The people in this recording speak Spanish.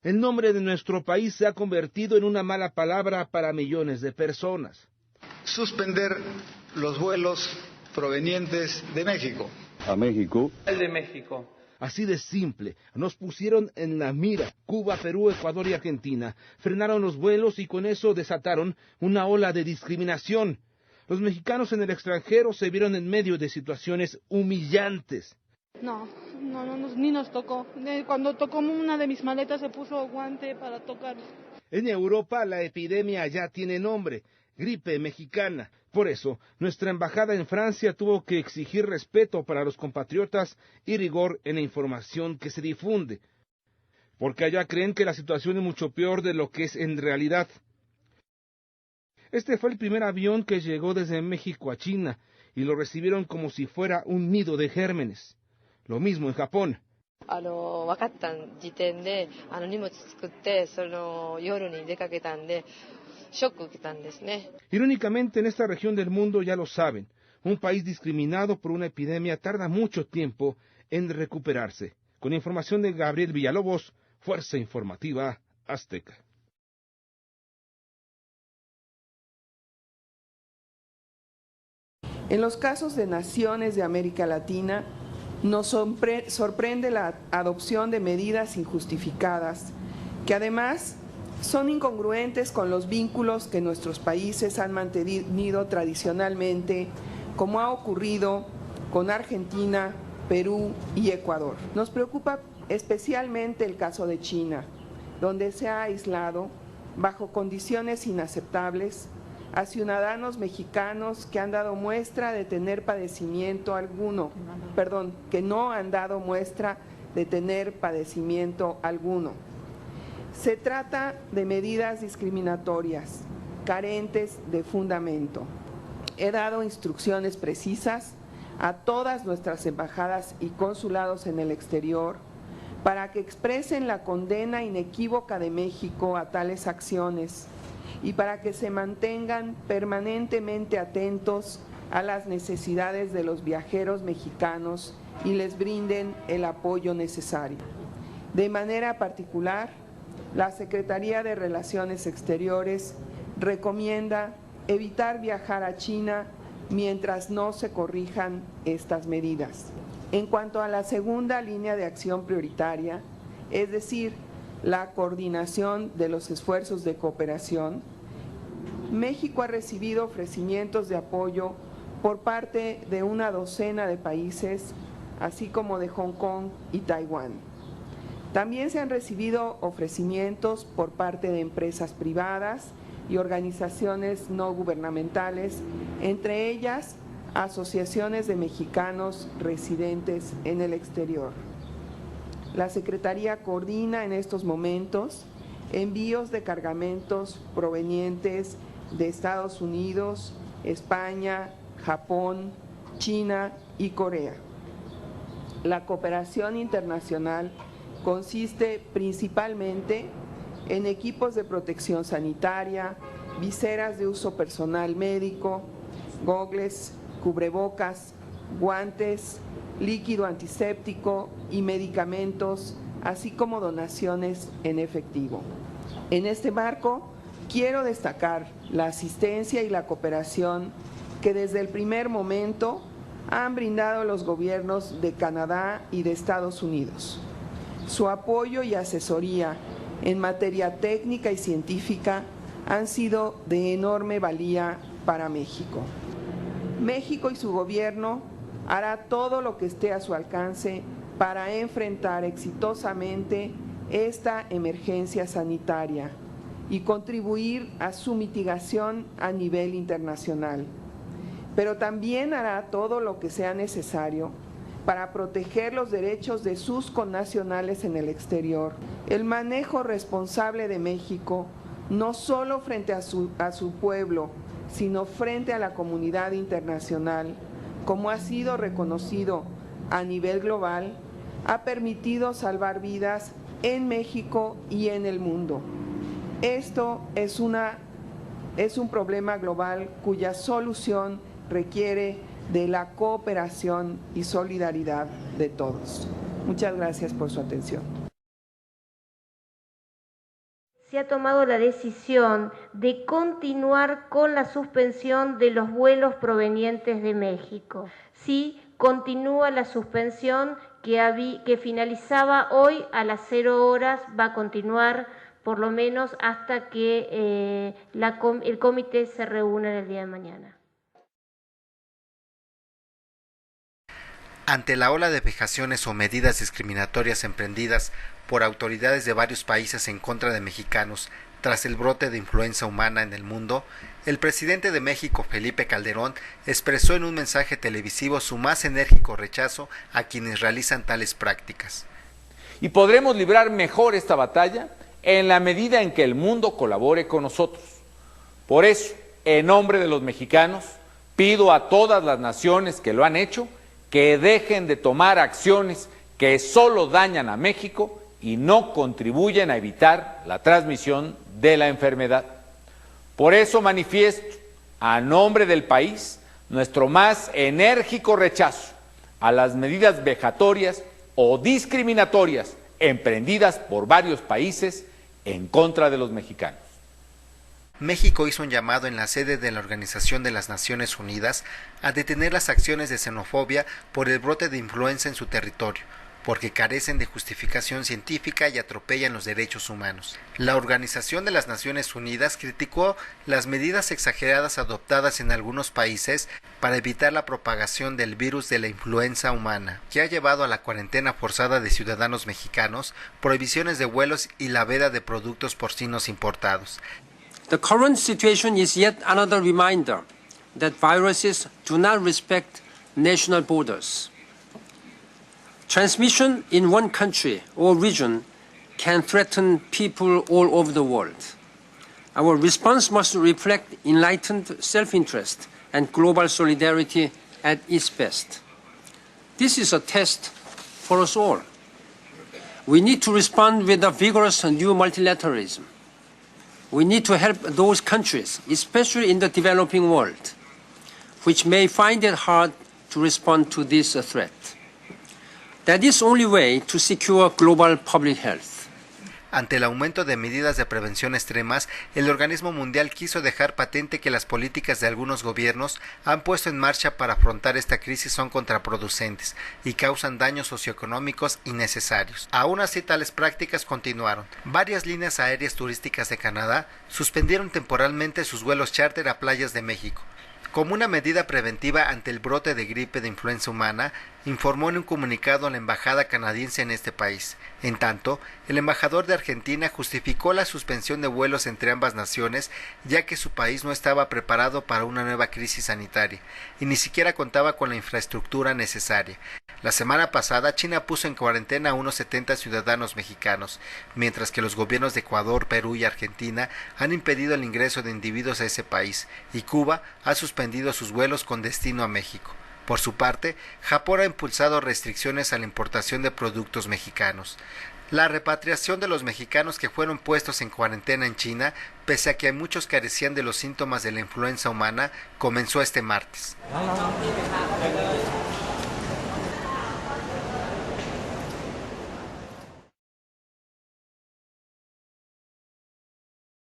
El nombre de nuestro país se ha convertido en una mala palabra para millones de personas. Suspender los vuelos provenientes de México. A México. El de México. Así de simple, nos pusieron en la mira. Cuba, Perú, Ecuador y Argentina frenaron los vuelos y con eso desataron una ola de discriminación. Los mexicanos en el extranjero se vieron en medio de situaciones humillantes. No, ni nos tocó. Cuando tocó una de mis maletas se puso guante para tocar. En Europa la epidemia ya tiene nombre, gripe mexicana. Por eso, nuestra embajada en Francia tuvo que exigir respeto para los compatriotas y rigor en la información que se difunde. Porque allá creen que la situación es mucho peor de lo que es en realidad. Este fue el primer avión que llegó desde México a China y lo recibieron como si fuera un nido de gérmenes. Lo mismo en Japón. Irónicamente, en esta región del mundo ya lo saben, un país discriminado por una epidemia tarda mucho tiempo en recuperarse. Con información de Gabriel Villalobos, Fuerza Informativa Azteca. En los casos de naciones de América Latina, nos sorprende la adopción de medidas injustificadas, que además son incongruentes con los vínculos que nuestros países han mantenido tradicionalmente, como ha ocurrido con Argentina, Perú y Ecuador. Nos preocupa especialmente el caso de China, donde se ha aislado, bajo condiciones inaceptables, a ciudadanos mexicanos que han dado muestra de tener que no han dado muestra de tener padecimiento alguno. Se trata de medidas discriminatorias, carentes de fundamento. He dado instrucciones precisas a todas nuestras embajadas y consulados en el exterior para que expresen la condena inequívoca de México a tales acciones y para que se mantengan permanentemente atentos a las necesidades de los viajeros mexicanos y les brinden el apoyo necesario. De manera particular, la Secretaría de Relaciones Exteriores recomienda evitar viajar a China mientras no se corrijan estas medidas. En cuanto a la segunda línea de acción prioritaria, es decir, la coordinación de los esfuerzos de cooperación, México ha recibido ofrecimientos de apoyo por parte de una docena de países, así como de Hong Kong y Taiwán. También se han recibido ofrecimientos por parte de empresas privadas y organizaciones no gubernamentales, entre ellas asociaciones de mexicanos residentes en el exterior. La Secretaría coordina en estos momentos envíos de cargamentos provenientes de Estados Unidos, España, Japón, China y Corea. La cooperación internacional consiste principalmente en equipos de protección sanitaria, viseras de uso personal médico, gogles, cubrebocas, guantes, líquido antiséptico y medicamentos, así como donaciones en efectivo. En este marco, quiero destacar la asistencia y la cooperación que desde el primer momento han brindado los gobiernos de Canadá y de Estados Unidos. Su apoyo y asesoría en materia técnica y científica han sido de enorme valía para México. México y su gobierno hará todo lo que esté a su alcance para enfrentar exitosamente esta emergencia sanitaria y contribuir a su mitigación a nivel internacional. Pero también hará todo lo que sea necesario para proteger los derechos de sus connacionales en el exterior. El manejo responsable de México, no solo frente a su pueblo, sino frente a la comunidad internacional, como ha sido reconocido a nivel global, ha permitido salvar vidas en México y en el mundo. Esto es un problema global cuya solución requiere de la cooperación y solidaridad de todos. Muchas gracias por su atención. se ha tomado la decisión de continuar con la suspensión de los vuelos provenientes de México. Sí, continúa la suspensión que finalizaba hoy a las 0 horas, va a continuar por lo menos hasta que el comité se reúna el día de mañana. Ante la ola de vejaciones o medidas discriminatorias emprendidas por autoridades de varios países en contra de mexicanos tras el brote de influenza humana en el mundo, el presidente de México, Felipe Calderón, expresó en un mensaje televisivo su más enérgico rechazo a quienes realizan tales prácticas. Y podremos librar mejor esta batalla en la medida en que el mundo colabore con nosotros. Por eso, en nombre de los mexicanos, pido a todas las naciones que lo han hecho que dejen de tomar acciones que solo dañan a México y no contribuyen a evitar la transmisión de la enfermedad. Por eso manifiesto, a nombre del país, nuestro más enérgico rechazo a las medidas vejatorias o discriminatorias emprendidas por varios países en contra de los mexicanos. México hizo un llamado en la sede de la Organización de las Naciones Unidas a detener las acciones de xenofobia por el brote de influenza en su territorio, porque carecen de justificación científica y atropellan los derechos humanos. La Organización de las Naciones Unidas criticó las medidas exageradas adoptadas en algunos países para evitar la propagación del virus de la influenza humana, que ha llevado a la cuarentena forzada de ciudadanos mexicanos, prohibiciones de vuelos y la veda de productos porcinos importados. The current situation is yet another reminder that viruses do not respect national borders. Transmission in one country or region can threaten people all over the world. Our response must reflect enlightened self-interest and global solidarity at its best. This is a test for us all. We need to respond with a vigorous new multilateralism. We need to help those countries, especially in the developing world, which may find it hard to respond to this threat. That is the only way to secure global public health. Ante el aumento de medidas de prevención extremas, el organismo mundial quiso dejar patente que las políticas de algunos gobiernos han puesto en marcha para afrontar esta crisis son contraproducentes y causan daños socioeconómicos innecesarios. Aún así, tales prácticas continuaron. Varias líneas aéreas turísticas de Canadá suspendieron temporalmente sus vuelos charter a playas de México. Como una medida preventiva ante el brote de gripe de influenza humana, informó en un comunicado la embajada canadiense en este país. En tanto, el embajador de Argentina justificó la suspensión de vuelos entre ambas naciones, ya que su país no estaba preparado para una nueva crisis sanitaria y ni siquiera contaba con la infraestructura necesaria. La semana pasada, China puso en cuarentena a unos 70 ciudadanos mexicanos, mientras que los gobiernos de Ecuador, Perú y Argentina han impedido el ingreso de individuos a ese país, y Cuba ha suspendido sus vuelos con destino a México. Por su parte, Japón ha impulsado restricciones a la importación de productos mexicanos. La repatriación de los mexicanos que fueron puestos en cuarentena en China, pese a que muchos carecían de los síntomas de la influenza humana, comenzó este martes.